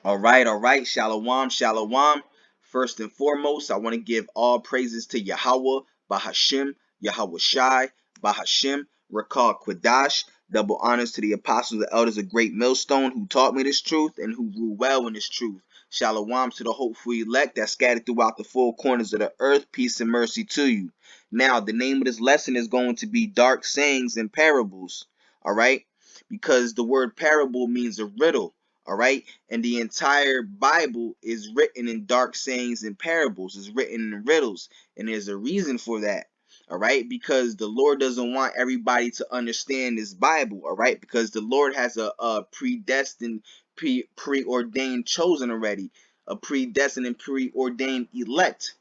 All right. Shalom, shalom. First and foremost, I want to give all praises to Yahweh, Bahashim, Yahweh Shai, Bahashim, Rakal Quadash. Double honors to the apostles and elders of Great Millstone who taught me this truth and who rule well in this truth. Shalom to the hopeful elect that scattered throughout the four corners of the earth. Peace and mercy to you. Now, the name of this lesson is going to be Dark Sayings and Parables. All right? Because the word parable means a riddle. All right, and the entire Bible is written in dark sayings and parables. It's written in riddles, and there's a reason for that. All right, because the Lord doesn't want everybody to understand this Bible. All right, because the Lord has a predestined, preordained, chosen already, a predestined and preordained elect.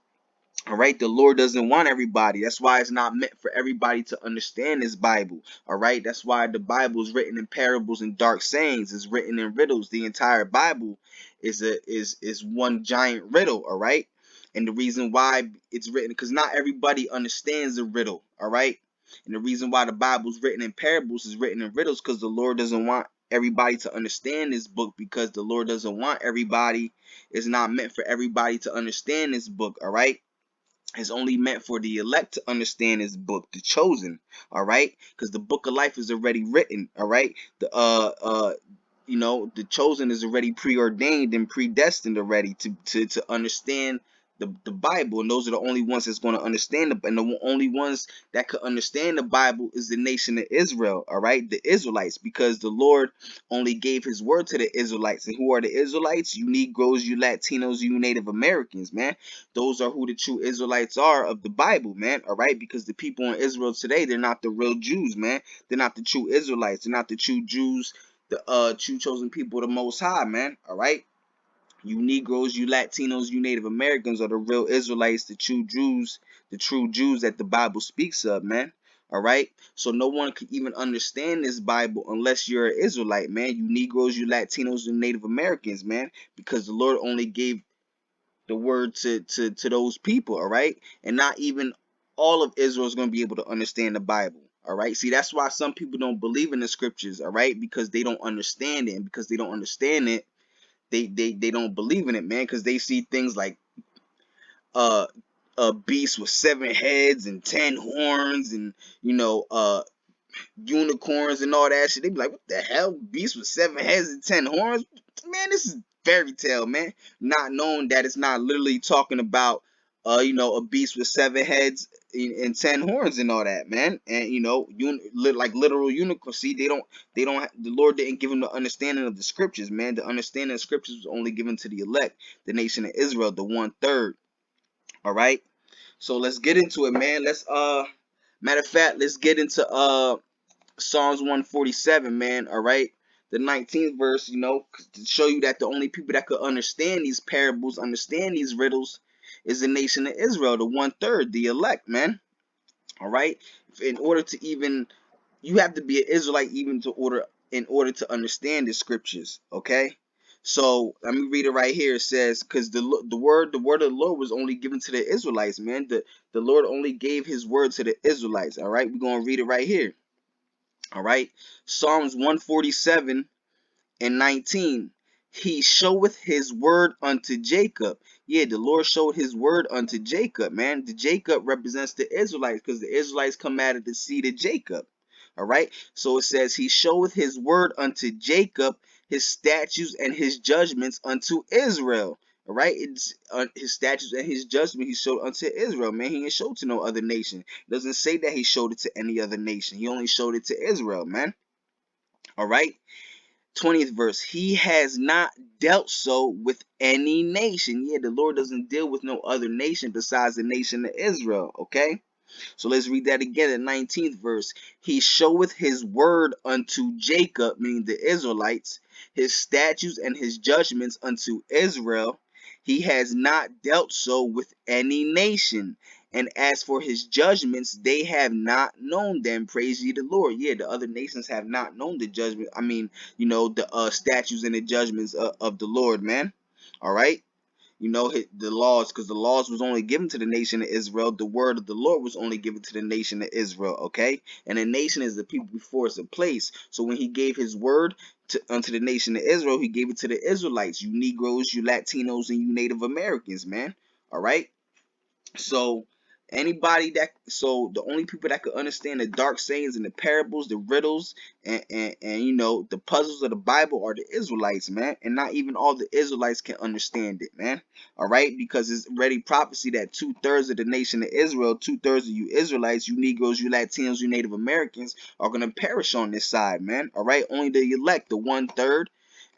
All right, the Lord doesn't want everybody. That's why it's not meant for everybody to understand this Bible. All right, that's why the Bible is written in parables and dark sayings. It's written in riddles. The entire Bible is one giant riddle. All right, and the reason why it's written because not everybody understands the riddle. All right, and the reason why the Bible is written in parables is written in riddles because the Lord doesn't want everybody to understand this book because the Lord doesn't want everybody. It's not meant for everybody to understand this book. All right. Is only meant for the elect to understand his book, the chosen, all right? Because the book of life is already written, all right? The chosen is already preordained and predestined already to understand the Bible, and those are the only ones that's going to understand it. And the only ones that could understand the Bible is the nation of Israel, all right, the Israelites, because the Lord only gave his word to the Israelites. And who are the Israelites? You Negroes, you Latinos, you Native Americans, man. Those are who the true Israelites are of the Bible, man, all right, because the people in Israel today, they're not the real Jews, man. They're not the true Israelites. They're not the true Jews, the true chosen people of the Most High, man, all right? You Negroes, you Latinos, you Native Americans are the real Israelites, the true Jews that the Bible speaks of, man. All right. So no one could even understand this Bible unless you're an Israelite, man. You Negroes, you Latinos, you Native Americans, man, because the Lord only gave the word to those people, all right? And not even all of Israel is going to be able to understand the Bible. All right. See, that's why some people don't believe in the scriptures, all right? Because they don't understand it. And because they don't understand it, they don't believe in it, man, because they see things like uh a beast with 7 heads and 10 horns and unicorns and all that shit. They be like, what the hell? Beast with 7 heads and 10 horns? Man, this is fairy tale, man. Not knowing that it's not literally talking about a beast with 7 heads and 10 horns and all that, man. And like literal unicorns. See, the Lord didn't give them the understanding of the scriptures, man. The understanding of the scriptures was only given to the elect, the nation of Israel, the 1/3. All right. So let's get into it, man. Matter of fact, let's get into Psalms 147, man, all right? The 19th verse, to show you that the only people that could understand these parables, understand these riddles, is the nation of Israel, the 1/3, the elect, man, all right? In order to even, you have to be an Israelite in order to understand the scriptures, okay? So let me read it right here. It says, because the word of the Lord was only given to the Israelites, man. The Lord only gave his word to the Israelites, all right? We're going to read it right here. All right. Psalms 147 and 19. He showeth his word unto Jacob. Yeah, the Lord showed his word unto Jacob, man. The Jacob represents the Israelites because the Israelites come out of the seed of Jacob. All right. So it says, he showeth his word unto Jacob, his statutes and his judgments unto Israel. All right. It's his statutes and his judgment he showed unto Israel, man. He didn't show to no other nation. It doesn't say that he showed it to any other nation. He only showed it to Israel, man. All right. 20th verse. He has not dealt so with any nation. Yeah, the Lord doesn't deal with no other nation besides the nation of Israel. Okay. So let's read that again in 19th verse. He showeth his word unto Jacob, meaning the Israelites, his statutes and his judgments unto Israel. He has not dealt so with any nation. And as for his judgments, they have not known them. Praise ye the Lord. Yeah, the other nations have not known the judgment. I mean, the statutes and the judgments of the Lord, man. All right. The laws, because the laws was only given to the nation of Israel. The word of the Lord was only given to the nation of Israel, okay? And a nation is the people before it's a place. So when he gave his word unto the nation of Israel, he gave it to the Israelites, you Negroes, you Latinos, and you Native Americans, man. All right. So the only people that could understand the dark sayings and the parables, the riddles, and you know, the puzzles of the Bible are the Israelites, man. And not even all the Israelites can understand it, man. All right, because it's already prophecy that 2/3 of the nation of Israel, 2/3 of you Israelites, you Negroes, you Latinos, you Native Americans are gonna perish on this side, man. All right, only the elect, the 1/3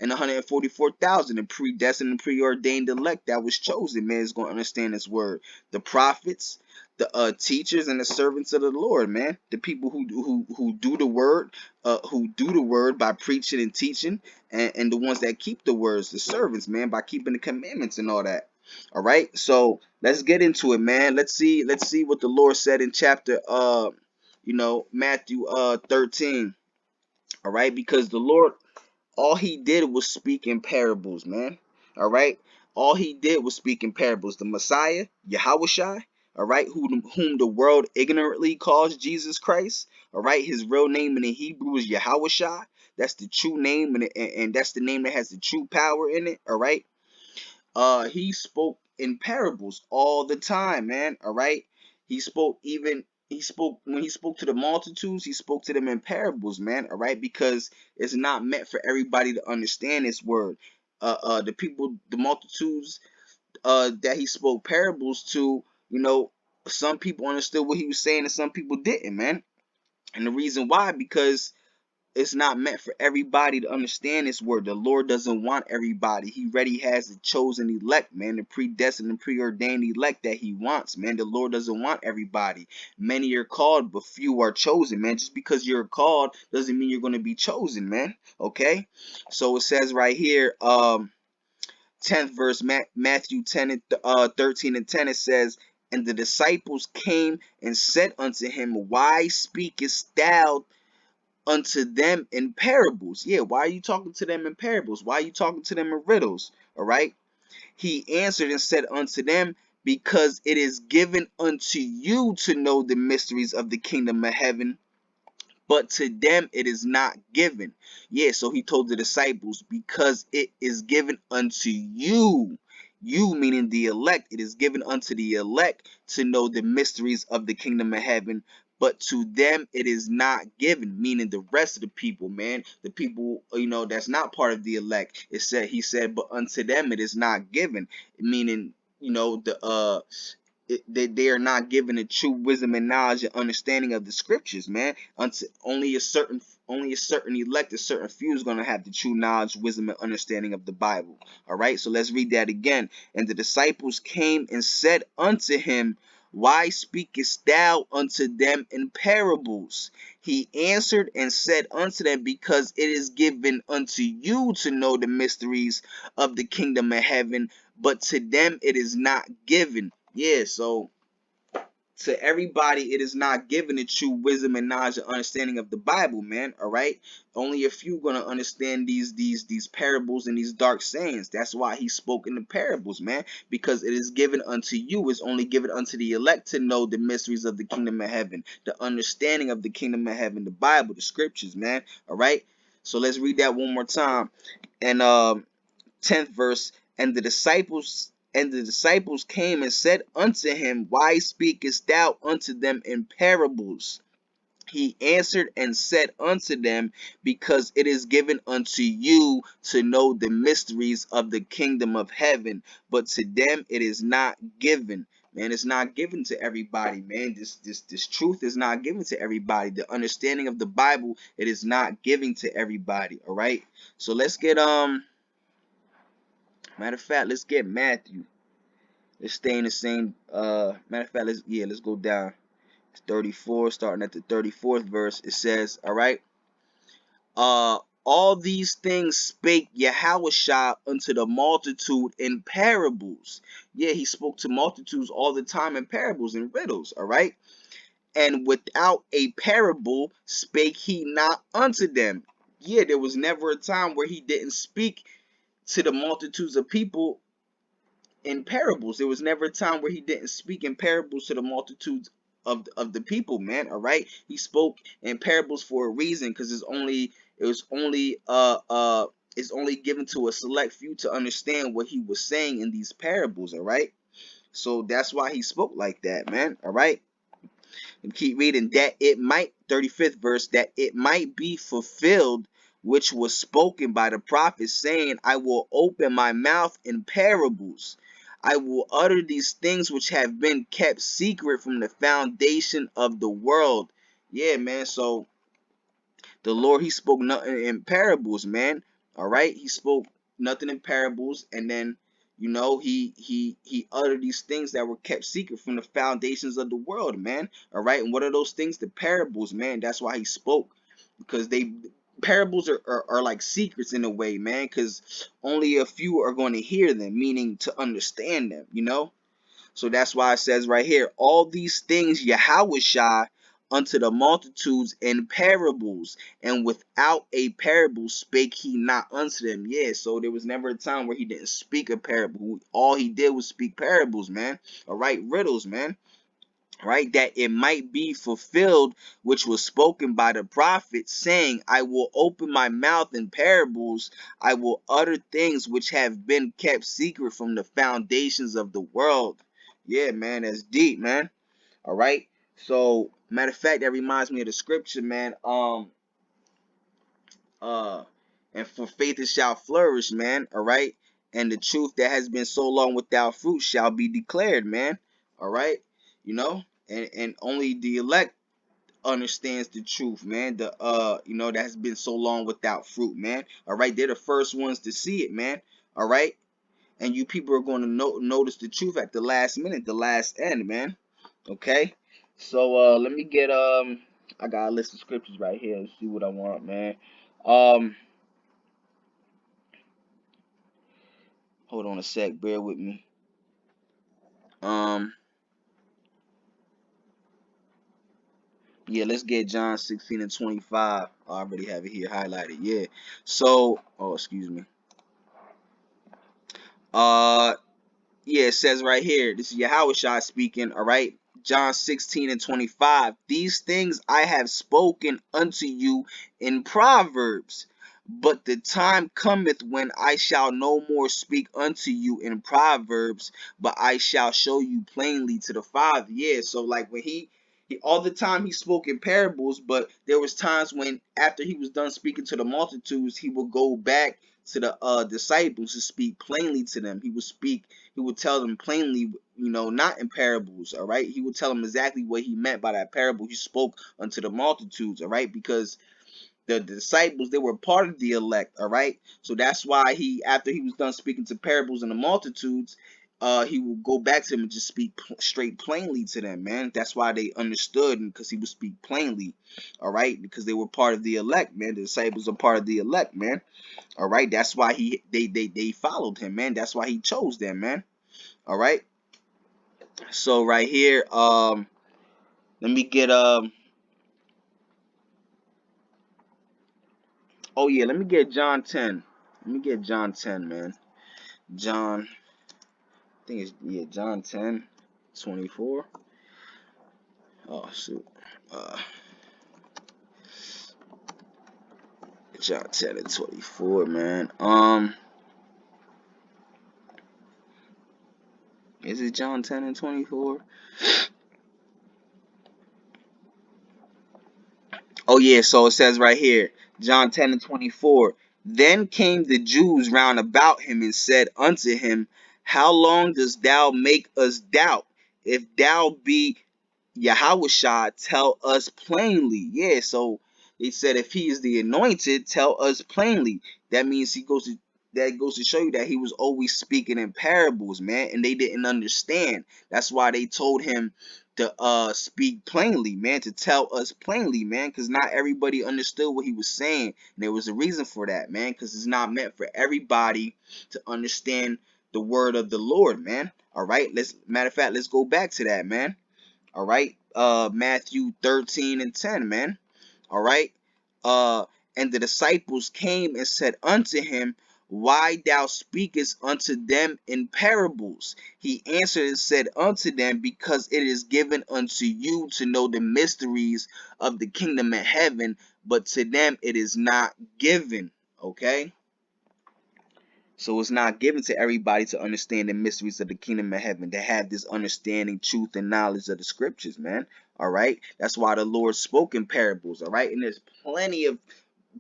and 144,000, the predestined and preordained elect that was chosen, man, is going to understand this word. The prophets, the teachers, and the servants of the Lord, man. The people who do the word by preaching and teaching, and the ones that keep the words, the servants, man, by keeping the commandments and all that. All right, so let's get into it, man. Let's see what the Lord said in chapter Matthew 13. All right, because the Lord, all he did was speak in parables, man. All right. All he did was speak in parables. The Messiah, Yahushua, all right, whom the world ignorantly calls Jesus Christ. All right. His real name in the Hebrew is Yahushua. That's the true name, and that's the name that has the true power in it. All right. He spoke in parables all the time, man. All right. He spoke when he spoke to the multitudes, he spoke to them in parables, man. All right, because it's not meant for everybody to understand this word. The multitudes that he spoke parables to, you know, some people understood what he was saying and some people didn't, man. And the reason why, because it's not meant for everybody to understand this word. The Lord doesn't want everybody. He already has the chosen elect, man, the predestined and preordained elect that he wants, man. The Lord doesn't want everybody. Many are called, but few are chosen, man. Just because you're called doesn't mean you're going to be chosen, man. Okay? So it says right here, 10th verse, Matthew 13 and 10, it says, and the disciples came and said unto him, why speakest thou unto them in parables? Yeah, why are you talking to them in parables? Why are you talking to them in riddles? All right. He answered and said unto them, because it is given unto you to know the mysteries of the kingdom of heaven, but to them it is not given. Yeah, so he told the disciples, because it is given unto you. You meaning the elect. It is given unto the elect to know the mysteries of the kingdom of heaven, but to them it is not given, meaning the rest of the people, man. The people, you know, that's not part of the elect. He said, but unto them it is not given, meaning, you know, they are not given the true wisdom and knowledge and understanding of the scriptures, man. Until only a certain elect, a certain few is going to have the true knowledge, wisdom, and understanding of the Bible. All right, so let's read that again. And the disciples came and said unto him, why speakest thou unto them in parables? He answered and said unto them, because it is given unto you to know the mysteries of the kingdom of heaven, but to them it is not given. Yeah, so to everybody it is not given the true wisdom and knowledge and understanding of the Bible, man. All right, only a few gonna understand these parables and these dark sayings. That's why he spoke in the parables, man, because it is given unto you. It's only given unto the elect to know the mysteries of the kingdom of heaven, the understanding of the kingdom of heaven, the Bible, the scriptures, man. All right, so let's read that one more time. And 10th verse, and the disciples came and said unto him, why speakest thou unto them in parables? He answered and said unto them, because it is given unto you to know the mysteries of the kingdom of heaven, but to them it is not given. Man, it's not given to everybody, man. This truth is not given to everybody. The understanding of the Bible, it is not given to everybody. All right, so let's get matter of fact, let's get Matthew. Let's stay in the same matter of fact, let's go down. It's 34, starting at the 34th verse. It says, all right, all these things spake Yahushua unto the multitude in parables. Yeah, he spoke to multitudes all the time in parables and riddles. All right, and without a parable spake he not unto them. Yeah, there was never a time where he didn't speak to the multitudes of people in parables. There was never a time where he didn't speak in parables to the multitudes of the people, man. All right, he spoke in parables for a reason, because it's only It was only it's only given to a select few to understand what he was saying in these parables, all right? So that's why he spoke like that, man. All right. And keep reading. That it might, 35th verse, that it might be fulfilled which was spoken by the prophet, saying, I will open my mouth in parables. I will utter these things which have been kept secret from the foundation of the world. Yeah, man. So the Lord, he spoke nothing in parables, man. All right, he spoke nothing in parables, and then he uttered these things that were kept secret from the foundations of the world, man. All right, and what are those things? The parables, man. That's why he spoke, because parables are like secrets in a way, man, because only a few are going to hear them, meaning to understand them, So that's why it says right here, all these things Yahushua unto the multitudes in parables, and without a parable spake he not unto them. Yeah, so there was never a time where he didn't speak a parable. All he did was speak parables, man. All right, riddles, man. Right, that it might be fulfilled which was spoken by the prophet, saying, I will open my mouth in parables, I will utter things which have been kept secret from the foundations of the world. Yeah, man, that's deep, man. All right, so matter of fact, that reminds me of the scripture, man. And for faith it shall flourish, man. All right, and the truth that has been so long without fruit shall be declared, man. All right, and only the elect understands the truth, man. That has been so long without fruit, man. All right, they're the first ones to see it, man. All right, and you people are going to notice the truth at the last minute, the last end, man. Okay, so let me get I got a list of scriptures right here. Let's see what I want, man. um Hold on a sec, bear with me. Yeah, let's get John 16 and 25. I already have it here highlighted. Yeah. So, excuse me. Yeah, it says right here, this is Yahushua speaking, all right? John 16 and 25. These things I have spoken unto you in Proverbs, but the time cometh when I shall no more speak unto you in Proverbs, but I shall show you plainly to the Father. Yeah, so like when he all the time he spoke in parables, but there was times when after he was done speaking to the multitudes, he would go back to the disciples to speak plainly to them. He would tell them plainly, not in parables, all right? He would tell them exactly what he meant by that parable he spoke unto the multitudes, all right? Because the disciples, they were part of the elect, all right? So that's why after he was done speaking to parables and the multitudes, he would go back to them and just speak straight plainly to them, man. That's why they understood, and because he would speak plainly, all right? Because they were part of the elect, man. The disciples are part of the elect, man. All right, that's why they followed him, man. That's why he chose them, man. All right. So right here, let me get oh yeah, let me get John 10. Let me get John 10, man. John, I think it's, yeah, John 10, 24. Oh shoot. Uh John 10 and 24, man. Is it John 10 and 24? Oh yeah, so it says right here, John 10 and 24. Then came the Jews round about him and said unto him, How long dost thou make us doubt? If thou be Yahushua, tell us plainly. Yeah, so they said if he is the anointed, tell us plainly. That means that goes to show you that he was always speaking in parables, man, and they didn't understand. That's why they told him to speak plainly, man, to tell us plainly, man, because not everybody understood what he was saying. And there was a reason for that, man, because it's not meant for everybody to understand the word of the Lord, man. All right, matter of fact, let's go back to that, man. All right, Matthew 13 and 10, man. All right, and the disciples came and said unto him, Why thou speakest unto them in parables? He answered and said unto them, Because it is given unto you to know the mysteries of the kingdom of heaven, but to them it is not given. Okay? So it's not given to everybody to understand the mysteries of the kingdom of heaven, to have this understanding, truth, and knowledge of the scriptures, man. All right? That's why the Lord spoke in parables, all right? And there's plenty of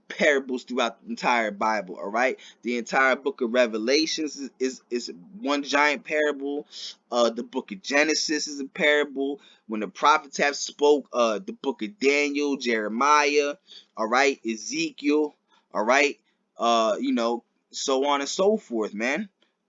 parables throughout the entire Bible, all right? The entire book of Revelations is one giant parable. The book of Genesis is a parable. When the prophets have spoke, the book of Daniel, Jeremiah, all right, Ezekiel, all right, you know, so on and so forth, man.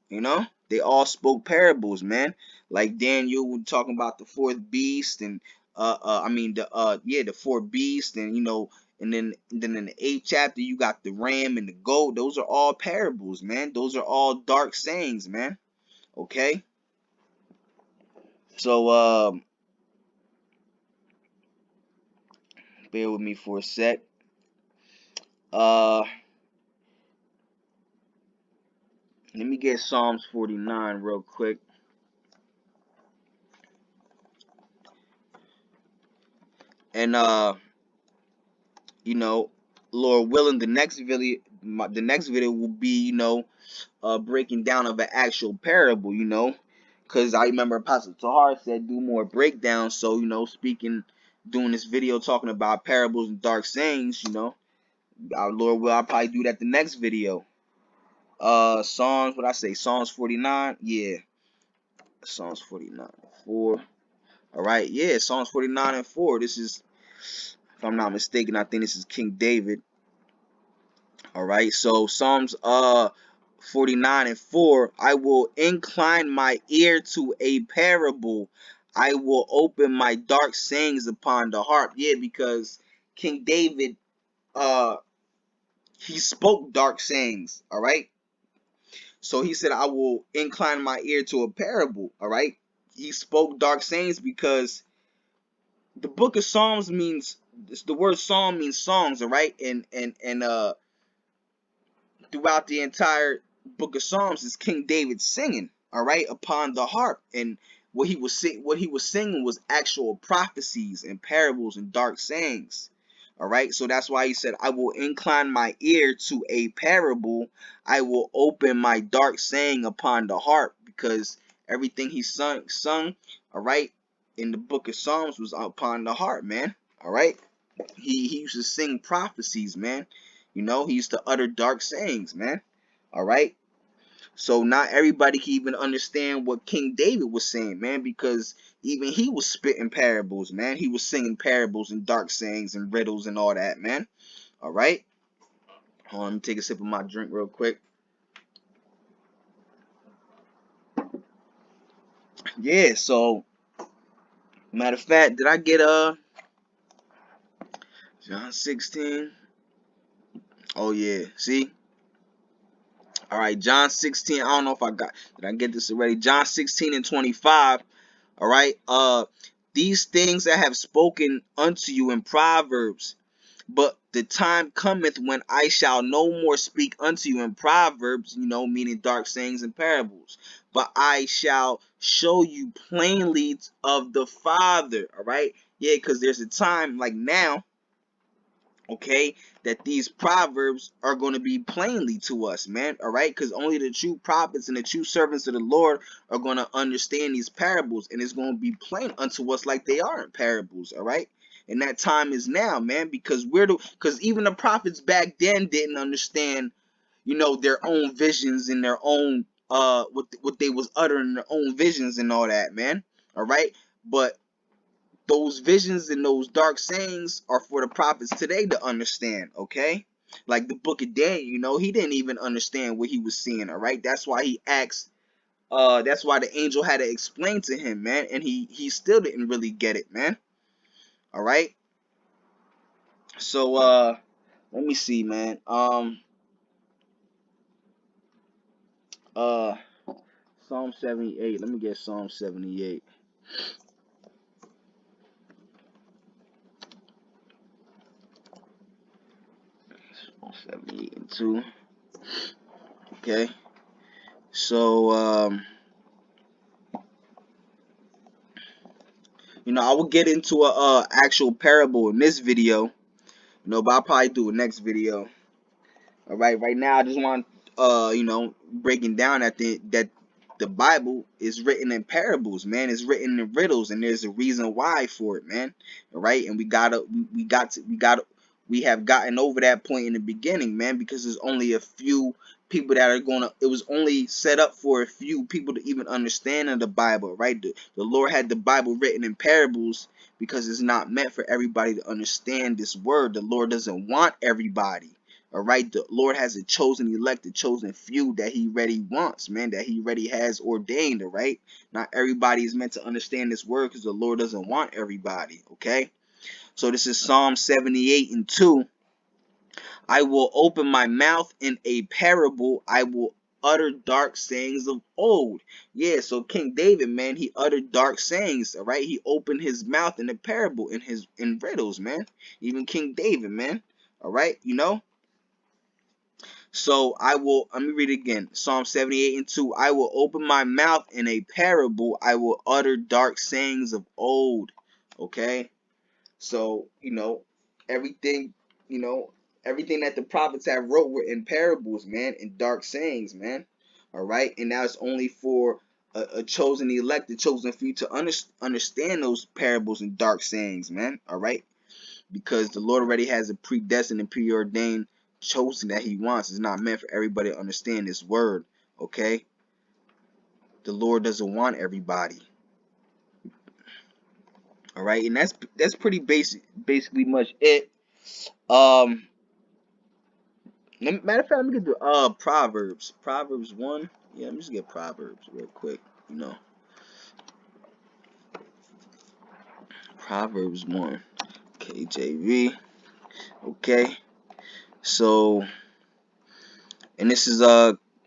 You know, they all spoke parables, man. Like Daniel, we're talking about the fourth beast, and the fourth beast, and you know, and then in the 8th chapter you got the ram and the goat. Those are all parables, man. Those are all dark sayings, man. Okay, so bear with me for a sec. Let me get Psalms 49 real quick. And you know, Lord willing, the next video will be, you know, breaking down of an actual parable, you know, because I remember Apostle Tahar said do more breakdowns. So, you know, doing this video talking about parables and dark sayings, you know, our Lord will, I'll probably do that the next video. Psalms, what I say, Psalms 49, yeah, Psalms 49 4. All right, yeah, Psalms 49 and 4. This is, if I'm not mistaken, I think this is King David. All right, so Psalms 49 and 4, I will incline my ear to a parable. I will open my dark sayings upon the harp. Yeah, because King David, he spoke dark sayings. All right, so he said, I will incline my ear to a parable. All right, he spoke dark sayings because the book of Psalms means, the word psalm means songs. All right, and throughout the entire book of Psalms is King David singing, all right, upon the harp. And what he was singing was actual prophecies and parables and dark sayings. All right, so that's why he said, I will incline my ear to a parable. I will open my dark saying upon the harp, because everything he sung, all right, in the book of Psalms was upon the harp, man. All right, he used to sing prophecies, man. You know, he used to utter dark sayings, man. All right. So not everybody can even understand what King David was saying, man, because even he was spitting parables, man. He was singing parables and dark sayings and riddles and all that, man. All right. Hold on, let me take a sip of my drink real quick. Yeah, so matter of fact, did I get John 16? Oh yeah, see? All right, John 16. I don't know if did I get this already? John 16 and 25. All right. These things I have spoken unto you in Proverbs, but the time cometh when I shall no more speak unto you in Proverbs, you know, meaning dark sayings and parables, but I shall show you plainly of the Father. All right. Yeah, because there's a time like now, okay, that these proverbs are going to be plainly to us, man. All right, because only the true prophets and the true servants of the Lord are going to understand these parables, and it's going to be plain unto us like they are in parables. All right, and that time is now, man, because because even the prophets back then didn't understand, you know, their own visions and their own what they was uttering, their own visions and all that, man. All right, but those visions and those dark sayings are for the prophets today to understand, okay? Like the book of Daniel, you know, he didn't even understand what he was seeing, all right? That's why he asked, that's why the angel had to explain to him, man, and he still didn't really get it, man. All right? So, let me see, man. Uh, Psalm 78. Let me get Psalm 78. Psalm 78 and 2. Okay. So, you know, I will get into a actual parable in this video, But I'll probably do a next video. All right, right now I just want breaking down that the Bible is written in parables, man. It's written in riddles, and there's a reason why for it, man. All right, and we have gotten over that point in the beginning, man, because there's only a few people that are gonna. It was only set up for a few people to even understand in the Bible, right? The Lord had the Bible written in parables because it's not meant for everybody to understand this word. The Lord doesn't want everybody. All right, the Lord has a chosen elect, a chosen few that He already wants, man, that He already has ordained. All right, not everybody is meant to understand this word because the Lord doesn't want everybody. Okay, so this is Psalm 78 and 2. I will open my mouth in a parable. I will utter dark sayings of old. Yeah, so King David, man, he uttered dark sayings. All right, he opened his mouth in a parable, in riddles, man. Even King David, man. All right, So let me read it again. Psalm 78 and 2. I will open my mouth in a parable. I will utter dark sayings of old. Okay. So, everything, you know, everything that the prophets have wrote were in parables, man, in dark sayings, man. All right. And now it's only for a chosen elect, a chosen few to understand those parables and dark sayings, man. All right, because the Lord already has a predestined and preordained chosen that He wants. It's not meant for everybody to understand this word. Okay, the Lord doesn't want everybody. All right, and that's pretty basically much it. Um, Matter of fact, let me get the Proverbs 1. Yeah, let me just get Proverbs real quick. Proverbs 1, KJV. Okay, so. And this is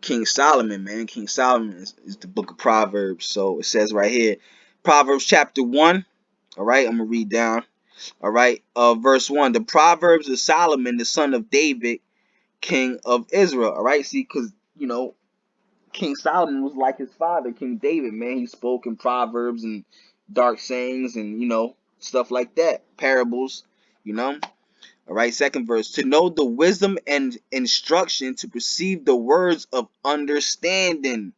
King Solomon, man. King Solomon is the book of Proverbs. So it says right here, Proverbs chapter 1. All right, I'm gonna read down. All right, verse 1. The Proverbs of Solomon, the son of David, king of Israel. All right, see, because King Solomon was like his father, King David, man. He spoke in proverbs and dark sayings and stuff like that, parables, you know. All right, second verse. To know the wisdom and instruction, to perceive the words of understanding,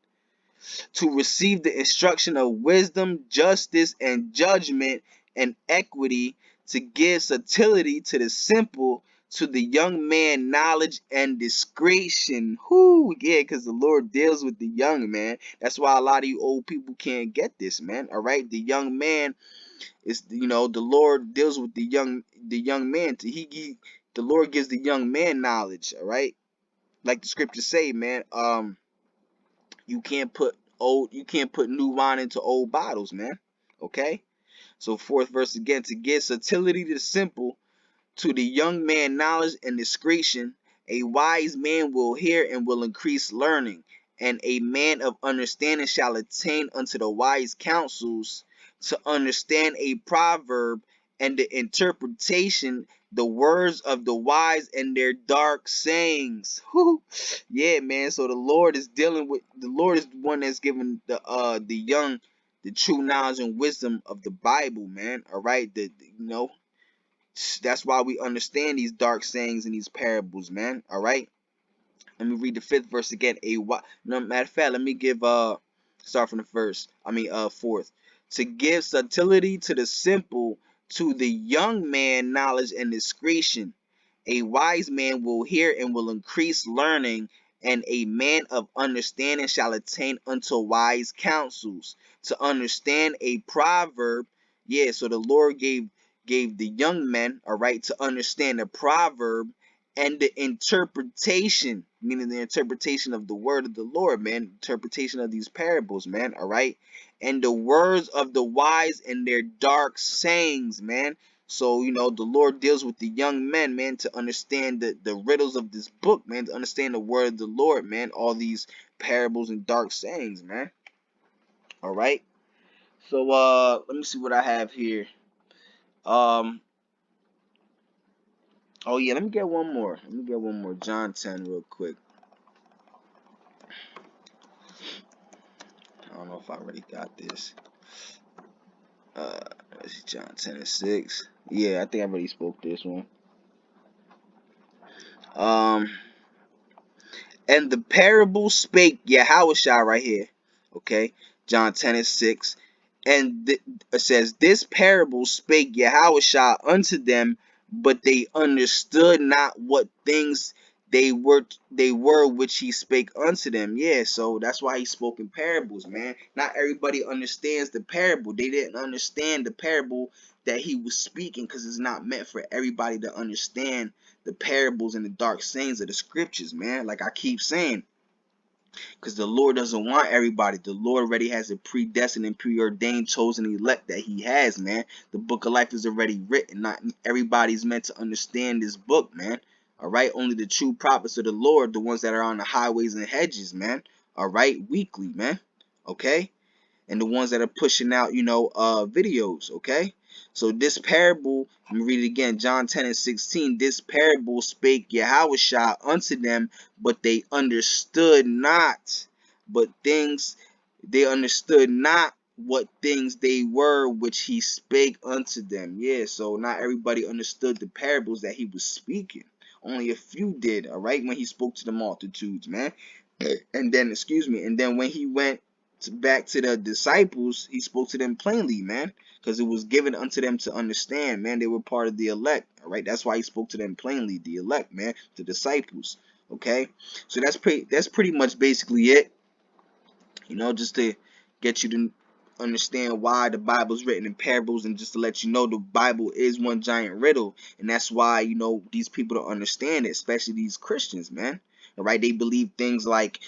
to receive the instruction of wisdom, justice, and judgment, and equity, to give subtlety to the simple, to the young man knowledge and discretion. Whoo, yeah, because the Lord deals with the young man. That's why a lot of you old people can't get this, man. All right, the young man is, the Lord deals with the young man. The Lord gives the young man knowledge. All right, like the scriptures say, man. You can't put new wine into old bottles, man. Okay. So fourth verse again, to give subtlety to the simple, to the young man knowledge and discretion. A wise man will hear and will increase learning, and a man of understanding shall attain unto the wise counsels. To understand a proverb and the interpretation, the words of the wise and their dark sayings. Whew. Yeah, man. So the Lord is the one that's giving the young the true knowledge and wisdom of the Bible, man. All right, that's why we understand these dark sayings and these parables, man. All right. Let me read the fifth verse again. No, matter of fact, let me give start from the first. Fourth. To give subtlety to the simple, to the young man knowledge and discretion. A wise man will hear and will increase learning, and a man of understanding shall attain unto wise counsels. To understand a proverb, yeah. So the Lord gave the young men, all right, to understand the proverb and the interpretation, meaning the interpretation of the word of the Lord, man, interpretation of these parables, man, all right, and the words of the wise and their dark sayings, man. So, the Lord deals with the young men, man, to understand the riddles of this book, man, to understand the word of the Lord, man, all these parables and dark sayings, man. All right. So, let me see what I have here. Oh yeah, let me get one more. John 10 real quick. I don't know if I already got this. Let's see, John 10 and 6. Yeah, I think I already spoke this one. And the parable spake Yahushua right here. Okay, John 10:6. And it says, this parable spake Yahushua unto them, but they understood not what things they were which he spake unto them. Yeah, so that's why he spoke in parables, man. Not everybody understands the parable. They didn't understand the parable that he was speaking, because it's not meant for everybody to understand the parables and the dark sayings of the scriptures, man. Like I keep saying, because the Lord doesn't want everybody. The Lord already has a predestined and preordained chosen elect that he has, man. The book of life is already written. Not everybody's meant to understand this book, man. All right, only the true prophets of the Lord, the ones that are on the highways and hedges, man. All right, weekly, man. Okay, and the ones that are pushing out, videos, okay? So this parable, let me read it again, John 10:16. This parable spake Yahushua unto them, but they understood not. They understood not what things they were which he spake unto them. Yeah, so not everybody understood the parables that he was speaking. Only a few did, all right, when he spoke to the multitudes, man. And then, and then when he went back to the disciples, he spoke to them plainly, man, because it was given unto them to understand, man. They were part of the elect, all right? That's why he spoke to them plainly, the elect, man, the disciples, okay? So that's pretty much basically it, just to get you to understand why the Bible is written in parables, and just to let you know the Bible is one giant riddle. And that's why, these people don't understand it, especially these Christians, man. All right, they believe things like,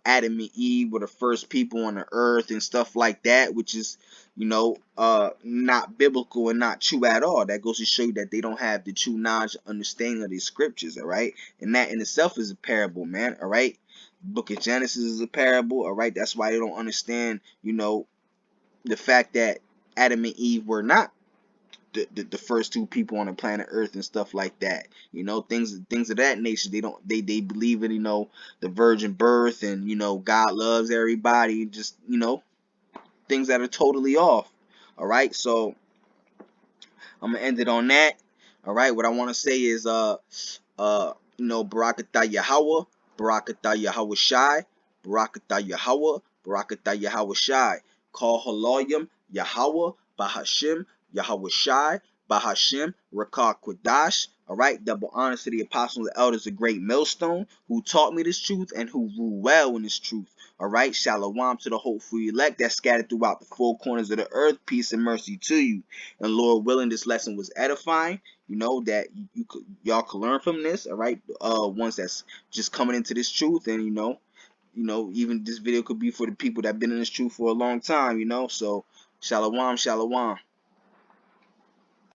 Adam and Eve were the first people on the earth and stuff like that, which is, not biblical and not true at all. That goes to show you that they don't have the true knowledge and understanding of these scriptures, all right? And that in itself is a parable, man, all right? Book of Genesis is a parable, all right? That's why they don't understand, the fact that Adam and Eve were not the first two people on the planet Earth and stuff like that. Things of that nature. They believe in, the virgin birth, and God loves everybody. Just, things that are totally off. All right, so I'm gonna end it on that. All right, what I want to say is Barakatah Yahweh, Barakatah Yahweh Shai, Barakatah Yahweh, Barakatah Yahweh Shai. Call Haloyim Yahweh, Bahashim, Yahweh Shai, Bahashim, Rakah Quadash. All right, double honors to the apostles and elders, a great millstone, who taught me this truth and who rule well in this truth. All right, shalom to the hopeful elect that's scattered throughout the four corners of the earth. Peace and mercy to you. And Lord willing, this lesson was edifying. That y'all could learn from this. All right, ones that's just coming into this truth, and even this video could be for the people that have been in this truth for a long time. So shalom, shalom.